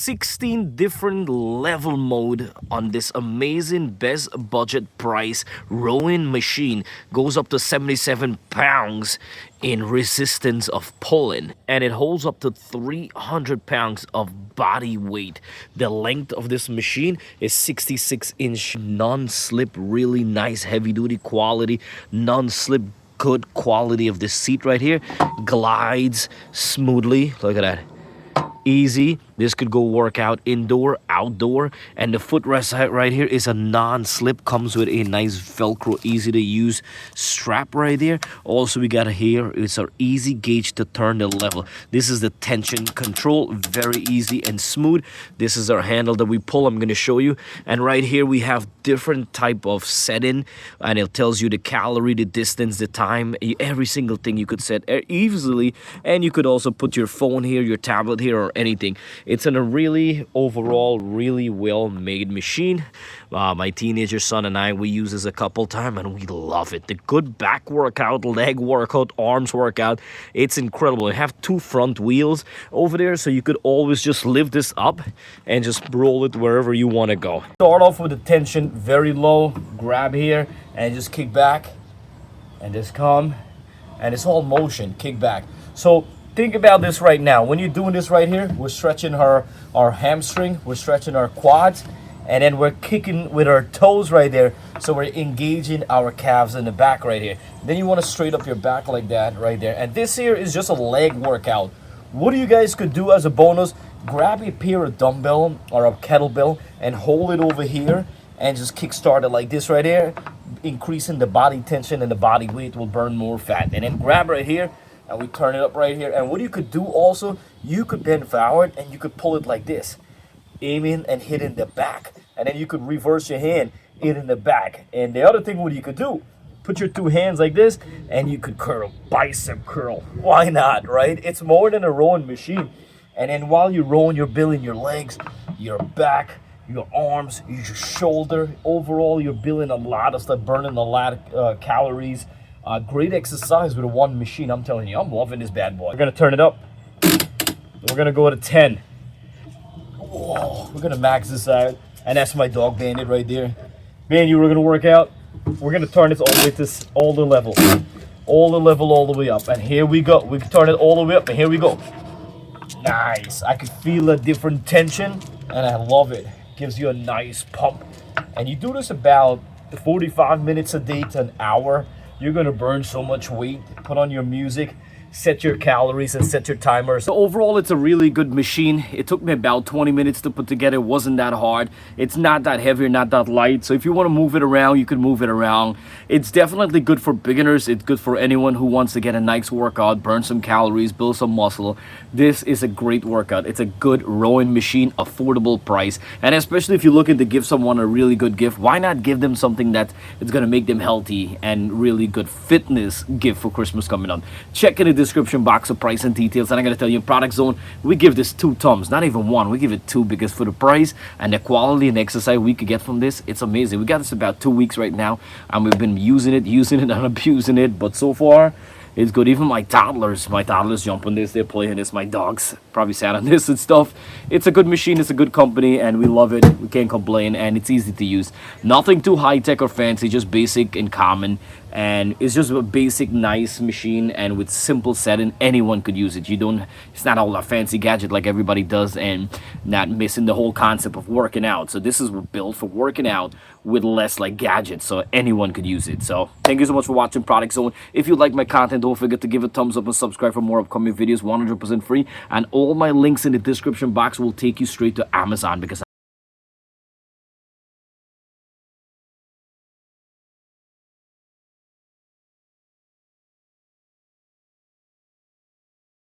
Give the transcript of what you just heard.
16 different level mode on this amazing best budget price rowing machine. Goes up to 77 pounds in resistance of pulling, and it holds up to 300 pounds of body weight. The length of this machine is 66-inch non-slip, really nice heavy duty quality, non-slip, good quality of this seat right here. Glides smoothly, look at that, easy. This could go work out indoor, outdoor. And the footrest right here is a non-slip, comes with a nice velcro, easy to use strap right there. Also, we got here, it's our easy gauge to turn the level. This is the tension control, very easy and smooth. This is our handle that we pull, I'm going to show you. And right here we have different type of setting, and it tells you the calorie, the distance, the time, every single thing you could set easily. And you could also put your phone here, your tablet here, or anything. It's a really overall really well made machine. My teenager son and I, we use this a couple times and we love it. The good back workout, leg workout, arms workout, it's incredible. You have two front wheels over there, so you could always just lift this up and just roll it wherever you want to go. Start off with the tension very low, grab here and just kick back and just come, and it's all motion, kick back. So think about this right now. When you're doing this right here, we're stretching our hamstring, we're stretching our quads, and then we're kicking with our toes right there. So we're engaging our calves in the back right here. Then you want to straight up your back like that right there. And this here is just a leg workout. What you guys could do as a bonus, grab a pair of dumbbell or a kettlebell and hold it over here and just kick start it like this right here, increasing the body tension and the body weight will burn more fat. And then grab right here, and we turn it up right here. And what you could do also, you could bend forward and you could pull it like this, aiming and hitting the back. And then you could reverse your hand, hit in the back. And the other thing what you could do, put your two hands like this and you could curl, bicep curl. Why not, right? It's more than a rowing machine. And then while you're rowing, you're building your legs, your back, your arms, your shoulder. Overall, you're building a lot of stuff, burning a lot of calories. Great exercise with a one machine. I'm telling you, I'm loving this bad boy. We're gonna turn it up. We're gonna go to 10. Whoa, we're gonna max this out. And that's my dog Bandit right there. Man, you were gonna work out. We're gonna turn this all the way to all the level. All the way up. And here we go. We can turn it all the way up, and here we go. Nice. I can feel a different tension, and I love it. Gives you a nice pump. And you do this about 45 minutes a day to an hour. You're gonna burn so much weight. Put on your music, set your calories and set your timer. So overall, it's a really good machine. It took me about 20 minutes to put together. It wasn't that hard. It's not that heavy or not that light. So if you want to move it around, you can move it around. It's definitely good for beginners. It's good for anyone who wants to get a nice workout, burn some calories, build some muscle. This is a great workout. It's a good rowing machine, affordable price. And especially if you're looking to give someone a really good gift, why not give them something that is going to make them healthy and really good fitness gift for Christmas coming up. Check in the description box of price and details, and I'm going to tell you, in Product Zone, we give this 2 thumbs, not even 1. We give it 2 because for the price and the quality and exercise we could get from this, it's amazing. We got this about 2 weeks right now, and we've been using it and abusing it, but so far it's good. Even my toddlers jump on this, they're playing this. My dogs probably sat on this and stuff. It's a good machine, it's a good company, and we love it. We can't complain, and it's easy to use. Nothing too high-tech or fancy, just basic and common. And it's just a basic, nice machine, and with simple setting, anyone could use it. It's not all a fancy gadget like everybody does, and not missing the whole concept of working out. So this is built for working out with less like gadgets, so anyone could use it. So thank you so much for watching Product Zone. If you like my content, don't forget to give a thumbs up and subscribe for more upcoming videos, 100% free. And all my links in the description box will take you straight to Amazon, because